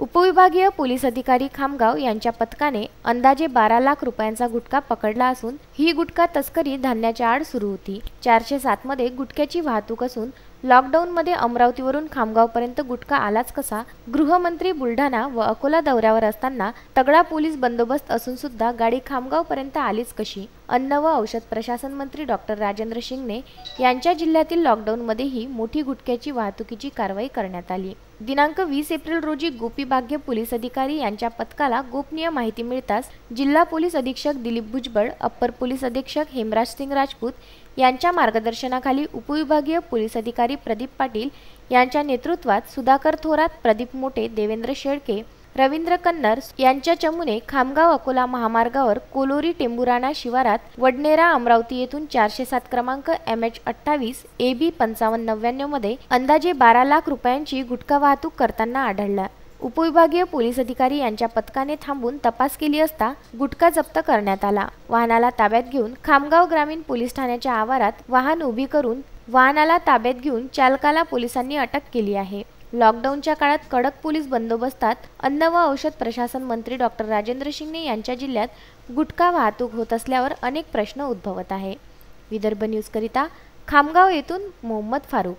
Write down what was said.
उपविभागीय पोलीस अधिकारी खामगाव यांच्या पथकाने अंदाजे 12 लाख रुपयांचा गुटखा पकडला असून ही गुटखा तस्करी धान्याच्या आड सुरू होती। 407 मध्ये गुटख्याची वाहतूक असून लॉकडाऊन मध्ये अमरावतीवरून खामगावपर्यंत गुटखा आलाच कसा? गृहमंत्री बुलढाणा व अकोला दौऱ्यावर असताना तगडा पोलीस बंदोबस्त असून सुद्धा गाडी खामगावपर्यंत आलीच कशी? अन्न व औषध प्रशासन मंत्री डॉक्टर राजेंद्र शिंगणे यांच्या जिल्ह्यातील लॉकडाऊन मध्येही मोठी गुटख्याची वाहतुकीची कारवाई करण्यात आली। दिनांक 20 एप्रिल रोजी गोपीभाग्य पोलीस अधिकारी यांच्या पथकाला गोपनीय माहिती मिळताच जिल्हा पोलीस अधीक्षक दिलीप भुजबळ, अप्पर पोलीस अधीक्षक हेमराज सिंग राजपूत यांच्या मार्गदर्शनाखाली उपविभागीय पोलीस अधिकारी प्रदीप पाटील यांच्या नेतृत्वात सुधाकर थोरात, प्रदीप मोटे, देवेंद्र शेळके, रवींद्र कन्नर यांच्या चमूने खामगाव अकोला महामार्गावर कोलोरी टेंबुराणा शिवारात वडनेरा अमरावती येथून 407 क्रमांक MH28 AB 5599 मध्ये अंदाजे 12 लाख रुपयांची गुटखा वाहतूक करताना आढळला। उपविभागीय पोलीस अधिकारी यांच्या पथकाने थांबून तपास केली असता गुटखा जप्त करण्यात आला। वाहनाला ताब्यात घेऊन खामगाव ग्रामीण पोलीस ठाण्याच्या आवारात वाहन उभी करून वाहनाला ताब्यात घेऊन चालकाला पोलिसांनी अटक केली आहे। लॉकडाऊनच्या काळात कडक पोलीस बंदोबस्तात अन्न व औषध प्रशासन मंत्री डॉक्टर राजेंद्र शिंगणे यांच्या जिल्ह्यात गुटखा वाहतूक होत असल्यावर अनेक प्रश्न उद्भवत आहे। विदर्भ न्यूज करिता खामगाव येथून मोहम्मद फारूक।